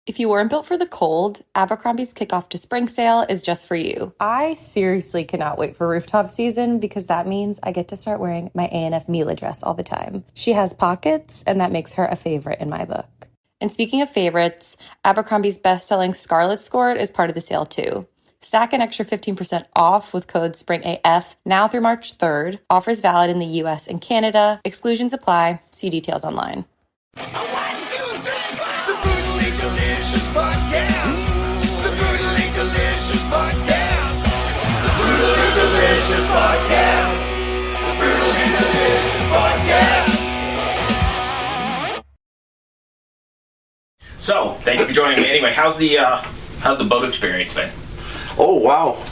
If you weren't built for the cold, Abercrombie's kickoff to spring sale is just for you. I seriously cannot wait for rooftop season because that means I get to start wearing my A&F Mila dress all the time. She has pockets, and that makes her a favorite in my book. And speaking of favorites, Abercrombie's best-selling Scarlet Skirt is part of the sale too. Stack an extra 15% off with code SPRINGAF now through March 3rd. Offers valid in the US and Canada. Exclusions apply. See details online. So, thank you for joining me. Anyway, how's the boat experience been? Oh wow,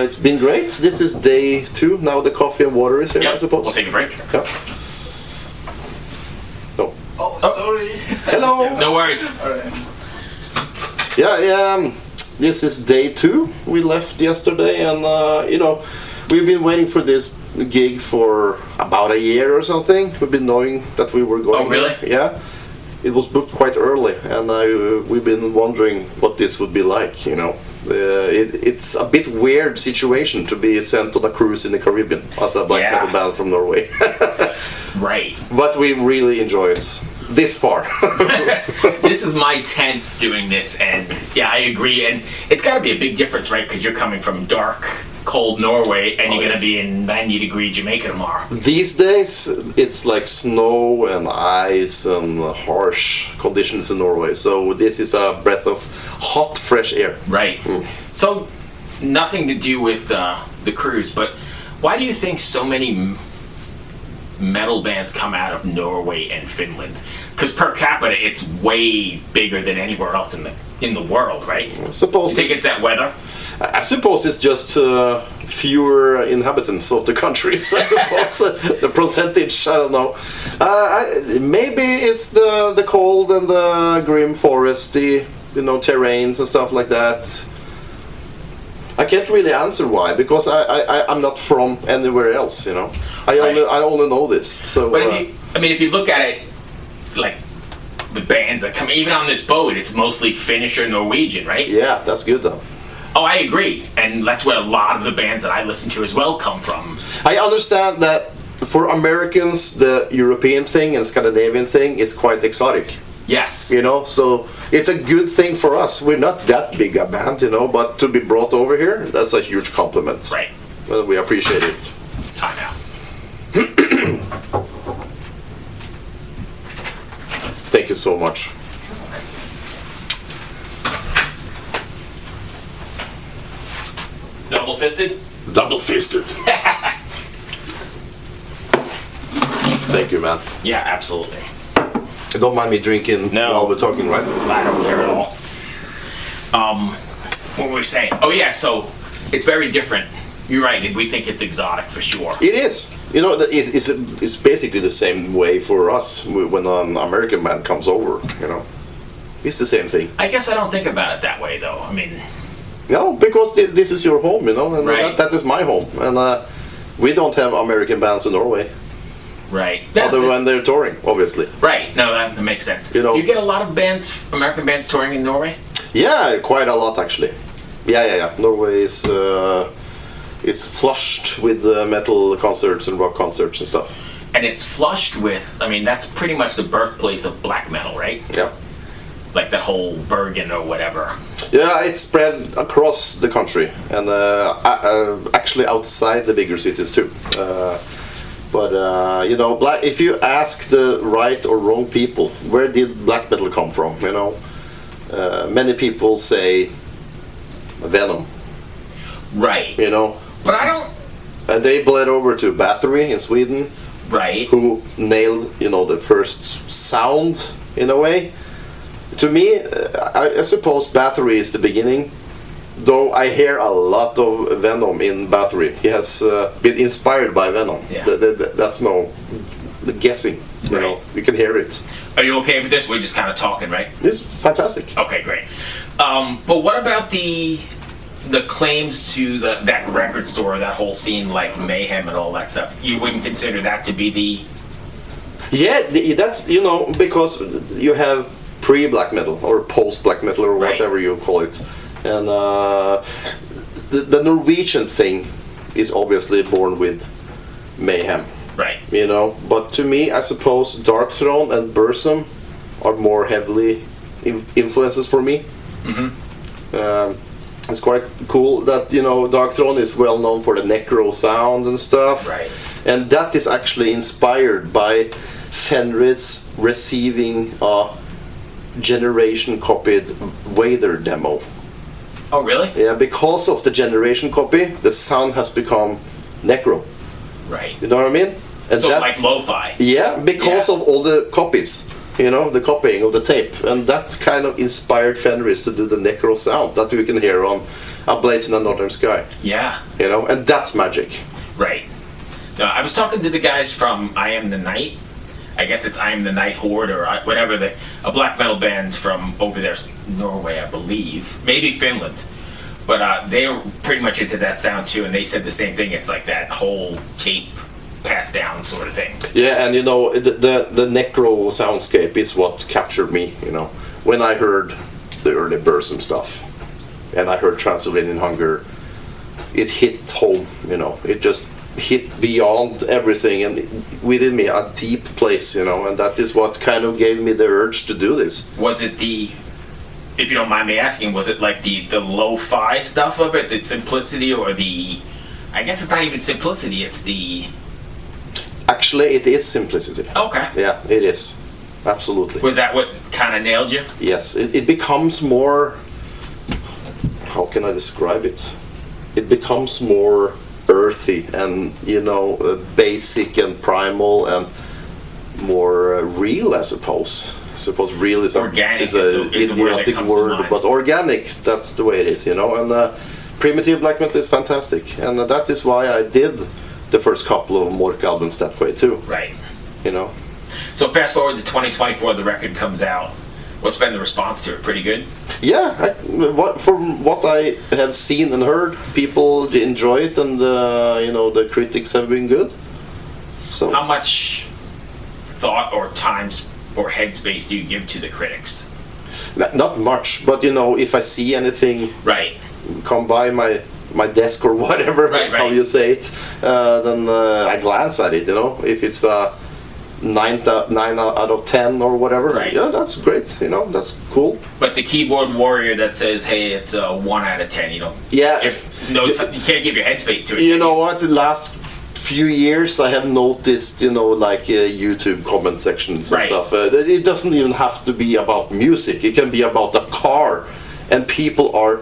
it's been great. This is day 2. Now the coffee and water is here, I suppose. We'll take a break. Yeah. No. Oh, sorry. Hello. No worries. All right. Yeah, this is day 2. We left yesterday, and we've been waiting for this gig for about a year or something. We've been knowing that we were going. Oh, really? Here. Yeah. It was booked quite early, and we've been wondering what this would be like. It's a bit weird situation to be sent on a cruise in the Caribbean as a black metal band from Norway. Right. But we really enjoy it this far. This is my 10th doing this, and yeah, I agree. And it's got to be a big difference, right? Because you're coming from dark, cold Norway, and you're going to be in 90-degree Jamaica tomorrow. These days, it's like snow and ice and harsh conditions in Norway. So this is a breath of hot, fresh air. Right. Mm. So, nothing to do with the cruise, but why do you think so many metal bands come out of Norway and Finland? Because per capita, it's way bigger than anywhere else in the world, right? I suppose. You think it's that weather? I suppose it's just fewer inhabitants of the countries. I suppose the percentage. I don't know. Maybe it's the cold and the grim forest, the terrains and stuff like that. I can't really answer why, because I'm not from anywhere else. I only know this. So. But if you look at it, like the bands that come, even on this boat, it's mostly Finnish or Norwegian, right? Yeah, that's good though. Oh, I agree, and that's where a lot of the bands that I listen to as well come from. I understand that for Americans, the European thing and Scandinavian thing is quite exotic. Yes. So it's a good thing for us. We're not that big a band, but to be brought over here, that's a huge compliment. Right. Well, we appreciate it. Time out. Thank you so much. Double-fisted? Double-fisted. Thank you, man. Yeah, absolutely. Don't mind me drinking while we're talking, right? I don't care at all. What were we saying? Oh yeah, so it's very different. You're right. We think it's exotic for sure. It is. It's basically the same way for us when an American band comes over. It's the same thing. I guess I don't think about it that way, though. I mean. No, because this is your home, and right. that is my home, and we don't have American bands in Norway. Right. Other than they're touring, obviously. Right. No, that makes sense. You get a lot of American bands touring in Norway? Yeah, quite a lot actually. Yeah. Norway is it's flushed with metal concerts and rock concerts and stuff. And it's flushed with, that's pretty much the birthplace of black metal, right? Yeah. Like that whole Bergen or whatever. Yeah, it's spread across the country and actually outside the bigger cities too. But if you ask the right or wrong people, where did black metal come from? Many people say Venom. Right. But I don't. And they bled over to Bathory in Sweden. Right. Who nailed, the first sound in a way. To me, I suppose Bathory is the beginning. Though I hear a lot of Venom in Bathory. He has been inspired by Venom. Yeah. That's no guessing. You can hear it. Are you okay with this? We're just kind of talking, right? It's fantastic. Okay, great. But what about the claims to that record store, that whole scene, like Mayhem and all that stuff? You wouldn't consider that to be the... Yeah, that's because you have pre-black metal or post-black metal or Right. whatever you call it. And the Norwegian thing is obviously born with mayhem, Right. you know. But to me, I suppose Dark Throne and Burzum are more heavily influences for me. It's quite cool that, you know, Dark Throne is well known for the necro sound and stuff. Right. And that is actually inspired by Fenris receiving a generation copied Vader demo. Oh, really? Yeah, because of the generation copy, the sound has become necro. Right. You know what I mean? And So that, like lo-fi. yeah, because Yeah. of all the copies, you know, the copying of the tape, and that kind of inspired Fenris to do the necro sound that we can hear on "A Blaze in the Northern Sky." Yeah. You know, and that's magic. Right. No, I was talking to the guys from I Am the Night. I guess it's I Am the Night Horde or whatever, a black metal band from over there, Norway, I believe. Maybe Finland. But they were pretty much into that sound too, and they said the same thing. It's like that whole tape passed down sort of thing. Yeah, and you know, the necro soundscape is what captured me, you know. When I heard the early Burzum stuff, and I heard Transylvanian Hunger, it hit home, you know. It just hit beyond everything and within me, a deep place, you know, and that is what kind of gave me the urge to do this. Was it if you don't mind me asking, was it like the lo-fi stuff of it, the simplicity, or I guess it's not even simplicity, it's the... Actually, it is simplicity. Okay. Yeah, it is. Absolutely. Was that what kind of nailed you? Yes, it becomes more... How can I describe it? It becomes more earthy and, you know, basic and primal and more real, I suppose. I suppose real is Organic is a is the word that idiotic comes to word, mind. but organic, that's the way it is, you know. And primitive black metal is fantastic, and that is why I did the first couple of Mork albums that way too, Right. you know. So fast forward to 2024, the record comes out. What's been the response to it? Pretty good? Yeah, from what I have seen and heard, people enjoy it, and you know, the critics have been good. So How much thought or time or headspace do you give to the critics? not much, but you know, if I see anything Right. come by my desk or whatever, Right, how right. you say it, then I glance at it. You know, if it's a 9 out of 10 or whatever, Right. yeah, that's great. You know, that's cool. But the keyboard warrior that says, hey, it's a 1 out of 10, you know, Yeah. if you can't give your headspace to it. You know what? The last few years, I have noticed, you know, like YouTube comment sections and Right. stuff. It doesn't even have to be about music. It can be about a car, and people are,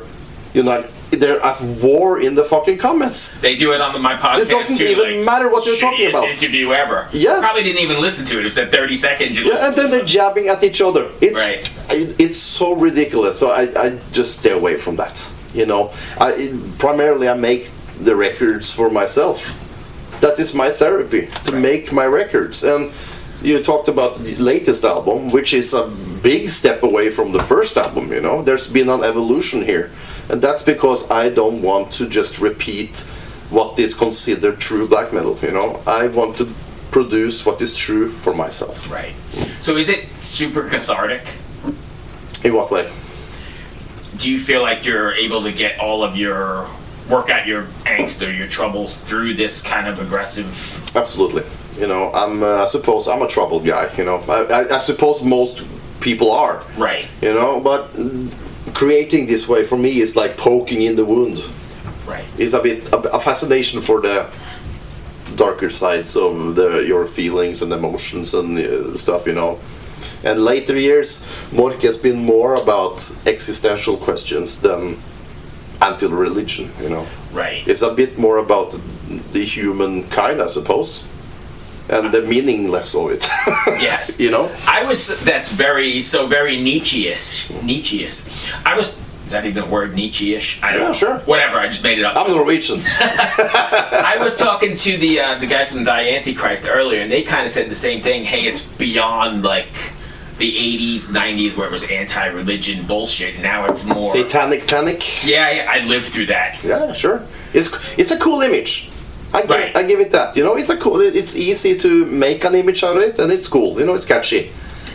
you know, they're at war in the fucking comments. They do it on my podcast. It doesn't too, even like, matter what you're talking shittiest about. interview ever. Yeah. Probably didn't even listen to it. It was at 30 seconds. You Yeah, listened and then to they're it. jabbing at each other. Right. It's so ridiculous. So I just stay away from that. You know, primarily I make the records for myself. That is my therapy, to make my records. And you talked about the latest album, which is a big step away from the first album. You know, there's been an evolution here, and that's because I don't want to just repeat what is considered true black metal. You know, I want to produce what is true for myself. Right. So is it super cathartic? In what way? Do you feel like you're able to get all of work out your angst or your troubles through this kind of aggressive... Absolutely. You know, I suppose I'm a troubled guy. You know, I suppose most people are. Right. You know, but creating this way for me is like poking in the wound. Right. It's a bit a fascination for the darker sides of your feelings and emotions and stuff. You know, and later years, Mork has been more about existential questions than anti-religion. You know, Right. it's a bit more about the human kind, I suppose, and the meaningless of it. Yes. You know? That's very Nietzsche-ish. I was, is that even a word, Nietzsche-ish? I don't Yeah, know. sure. Whatever, I just made it up. I'm Norwegian. I was talking to the guys from Die Antichrist earlier, and they kind of said the same thing. Hey, it's beyond like the 80s, 90s, where it was anti-religion bullshit. Now it's more... Satanic Panic. Yeah, I lived through that. Yeah, sure. It's a cool image. Right. I give it that. You know, it's easy to make an image out of it, and it's cool. You know, it's catchy.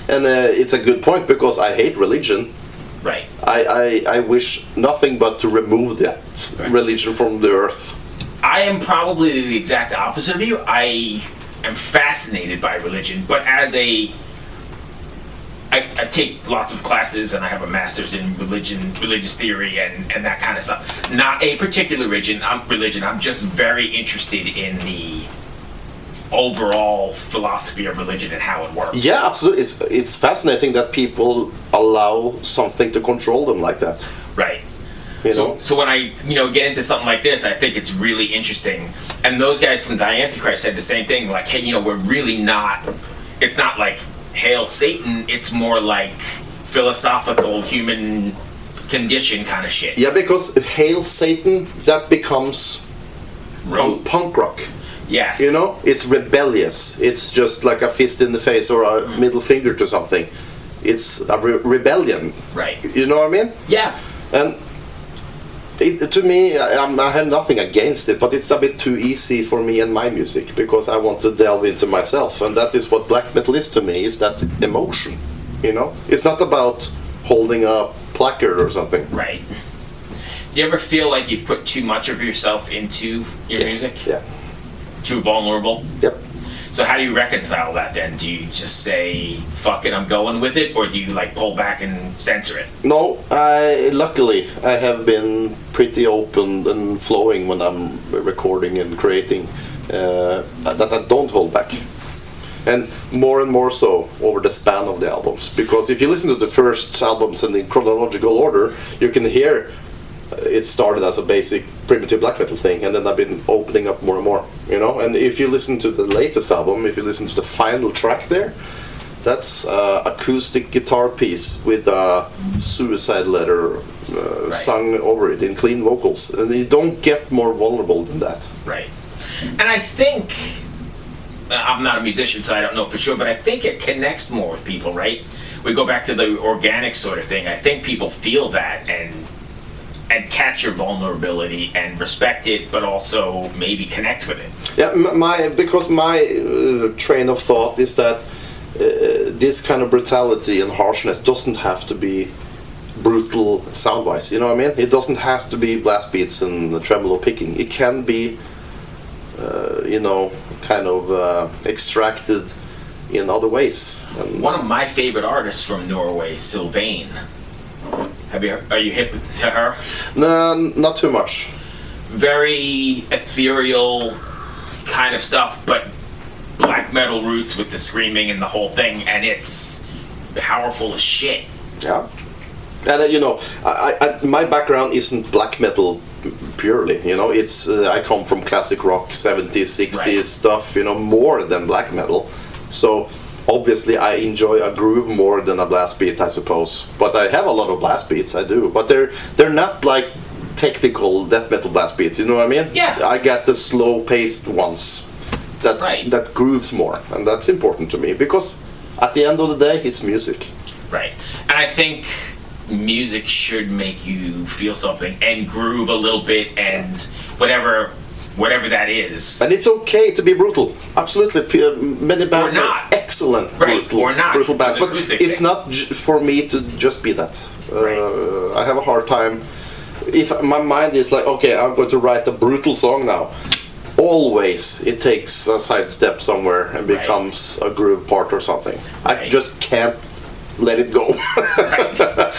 And it's a good point because I hate religion. Right. I wish nothing but to remove that religion from the earth. I am probably the exact opposite of you. I am fascinated by religion, but as I take lots of classes and I have a master's in religious theory and that kind of stuff. Not a particular religion. I'm just very interested in the overall philosophy of religion and how it works. Yeah, absolutely. It's fascinating that people allow something to control them like that. Right. You know? So when I get into something like this, I think it's really interesting. And those guys from Die Antichrist said the same thing. Like, hey, we're really not. It's not like Hail Satan. It's more like philosophical human condition kind of shit. Yeah, because Hail Satan, that becomes punk rock. Yes. It's rebellious. It's just like a fist in the face or a middle finger to something. It's a rebellion. Right. You know what I mean? Yeah. And to me, I have nothing against it, but it's a bit too easy for me and my music because I want to delve into myself, and that is what black metal is to me, is that emotion. It's not about holding a placard or something. Right. Do you ever feel like you've put too much of yourself into your music? Yeah. Too vulnerable? Yep. So how do you reconcile that then? Do you just say, fuck it, I'm going with it? Or do you pull back and censor it? No, luckily I have been pretty open and flowing when I'm recording and creating, that I don't hold back. And more so over the span of the albums. Because if you listen to the first albums in the chronological order, you can hear it started as a basic primitive black metal thing, and then I've been opening up more and more, And if you listen to the latest album, if you listen to the final track there, that's acoustic guitar piece with a suicide letter sung over it in clean vocals, and you don't get more vulnerable than that. Right. And I think, I'm not a musician, so I don't know for sure, but I think it connects more with people, right? We go back to the organic sort of thing. I think people feel that and catch your vulnerability and respect it, but also maybe connect with it. Yeah, because my train of thought is that this kind of brutality and harshness doesn't have to be brutal sound-wise. You know what I mean? It doesn't have to be blast beats and tremolo picking. It can be, kind of extracted in other ways. And one of my favorite artists from Norway, Sylvain. Are you hip to her? No, not too much. Very ethereal kind of stuff, but black metal roots with the screaming and the whole thing, and it's powerful as shit. Yeah. And my background isn't black metal purely. It's I come from classic rock, 70s, 60s stuff. More than black metal. So obviously, I enjoy a groove more than a blast beat, I suppose. But I have a lot of blast beats, I do. But they're not like technical death metal blast beats. You know what I mean? Yeah. I get the slow-paced ones. That grooves more, and that's important to me because at the end of the day, it's music. Right. And I think music should make you feel something and groove a little bit and whatever that is. And it's okay to be brutal. Absolutely. Many bands are excellent brutal bands. But it's not for me to just be that. I have a hard time. If my mind is like, okay, I'm going to write a brutal song now, always it takes a sidestep somewhere and becomes a groove part or something. I just can't let it go.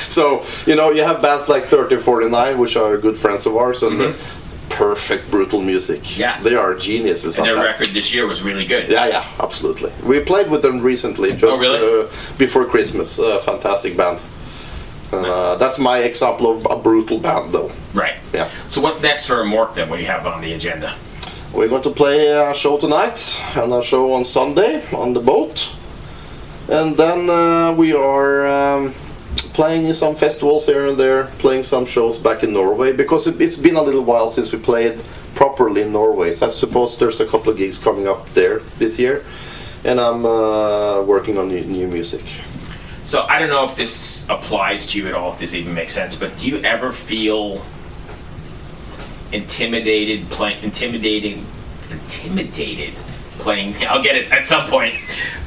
So, you have bands like 3049, which are good friends of ours, and perfect brutal music. Yes. They are geniuses. And their record this year was really good. Yeah, absolutely. We played with them recently, just before Christmas. Fantastic band. That's my example of a brutal band, though. Right. Yeah. So what's next for Mork then? What do you have on the agenda? We're going to play a show tonight and a show on Sunday on the boat. And then we are playing in some festivals here and there, playing some shows back in Norway, because it's been a little while since we played properly in Norway. So I suppose there's a couple of gigs coming up there this year, and I'm working on new music. So I don't know if this applies to you at all, if this even makes sense, but do you ever feel intimidated playing, I'll get it at some point,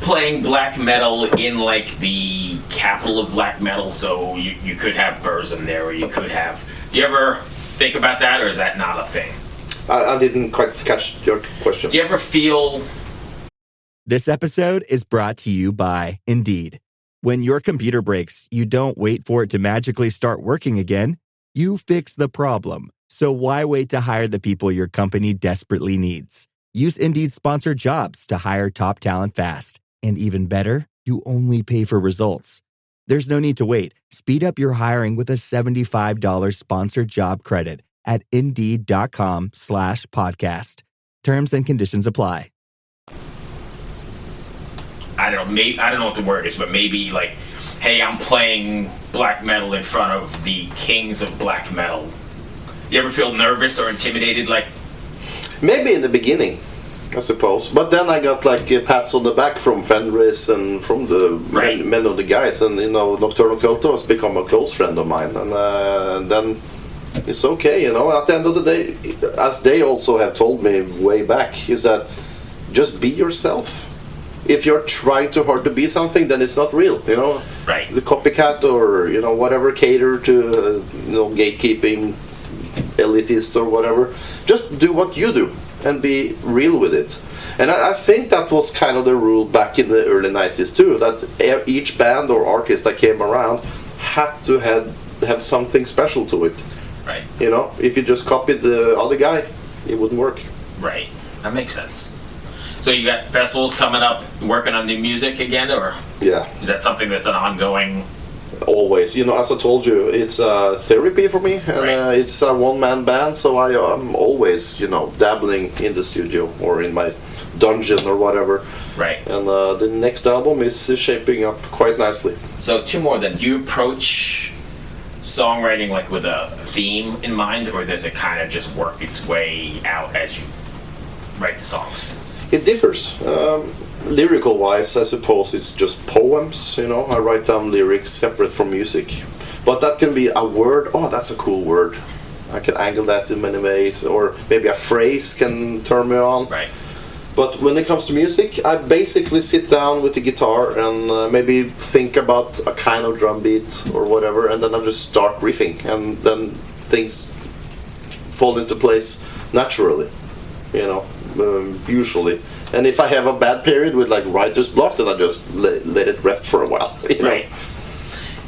playing black metal in like the capital of black metal, so you could have Burzum there, or you could have, do you ever think about that, or is that not a thing? I didn't quite catch your question. Do you ever feel... This episode is brought to you by Indeed. When your computer breaks, you don't wait for it to magically start working again. You fix the problem. So why wait to hire the people your company desperately needs? Use Indeed's sponsored jobs to hire top talent fast. And even better, you only pay for results. There's no need to wait. Speed up your hiring with a $75 sponsored job credit at Indeed.com/podcast. Terms and conditions apply. I don't know, maybe, I don't know what the word is, but maybe like, hey, I'm playing black metal in front of the kings of black metal. You ever feel nervous or intimidated? Like, maybe in the beginning, I suppose. But then I got like pats on the back from Fenris and from the men of the guys. And you know, Nocturnal Culto has become a close friend of mine. And then it's okay, you know. At the end of the day, as they also have told me way back, is that just be yourself. If you're trying too hard to be something, then it's not real, you know. Right. The copycat or, you know, whatever, cater to, you know, gatekeeping, elitist or whatever. Just do what you do and be real with it. And I think that was kind of the rule back in the early 90s too, that each band or artist that came around had to have something special to it. Right. You know, if you just copied the other guy, it wouldn't work. Right. That makes sense. So you got festivals coming up, working on new music again, or yeah, is that something that's an ongoing? Always, you know, as I told you, it's therapy for me, and it's a one-man band, so I'm always, you know, dabbling in the studio or in my dungeon or whatever. Right. And the next album is shaping up quite nicely. So two more then. Do you approach songwriting like with a theme in mind, or does it kind of just work its way out as you write the songs? It differs. Lyrical wise, I suppose it's just poems, you know. I write down lyrics separate from music. But that can be a word, oh, that's a cool word. I can angle that in many ways, or maybe a phrase can turn me on. Right. But when it comes to music, I basically sit down with the guitar and maybe think about a kind of drum beat or whatever, and then I just start riffing, and then things fall into place naturally, you know. Usually, and if I have a bad period with like writer's block, then I just let it rest for a while. You know? Right.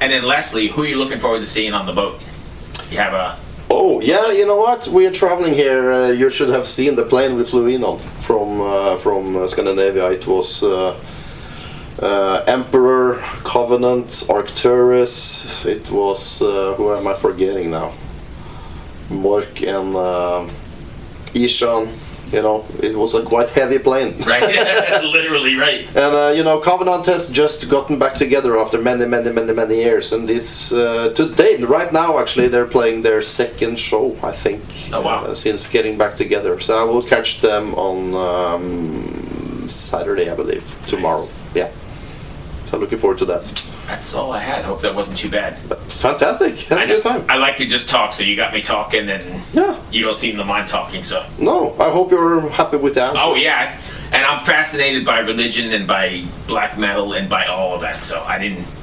And then lastly, who are you looking forward to seeing on the boat? You have a... Oh yeah, you know what? We are traveling here. You should have seen the plane we flew in on from Scandinavia. It was Emperor, Covenant, Arcturus. It was who am I forgetting now? Mork and Ishan. You know, it was a quite heavy plane. Right, literally, right. And, you know, Covenant has just gotten back together after many years. And this, today, right now, actually, they're playing their second show, I think. Oh, wow. Since getting back together. So I will catch them on Saturday, I believe, tomorrow. Nice. Yeah. So looking forward to that. That's all I had. Hope that wasn't too bad. Fantastic. Have a good time. I like to just talk, so you got me talking, and yeah, you don't seem to mind talking, so. No, I hope you're happy with the answers. Oh, yeah. And I'm fascinated by religion and by black metal and by all of that, so I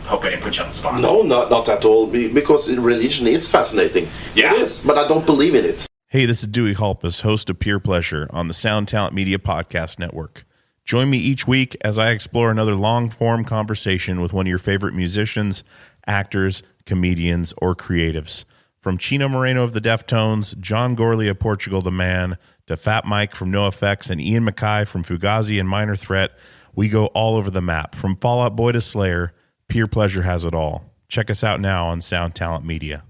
hope I didn't put you on the spot. No, not at all, because religion is fascinating. Yeah. It is, but I don't believe in it. Hey, this is Dewey Halpus, host of Peer Pleasure on the Sound Talent Media Podcast Network. Join me each week as I explore another long-form conversation with one of your favorite musicians, actors, comedians, or creatives. From Chino Moreno of the Deftones, John Gorley of Portugal the Man, to Fat Mike from NoFX and Ian Mackay from Fugazi and Minor Threat, we go all over the map. From Fall Out Boy to Slayer, Peer Pleasure has it all. Check us out now on Sound Talent Media.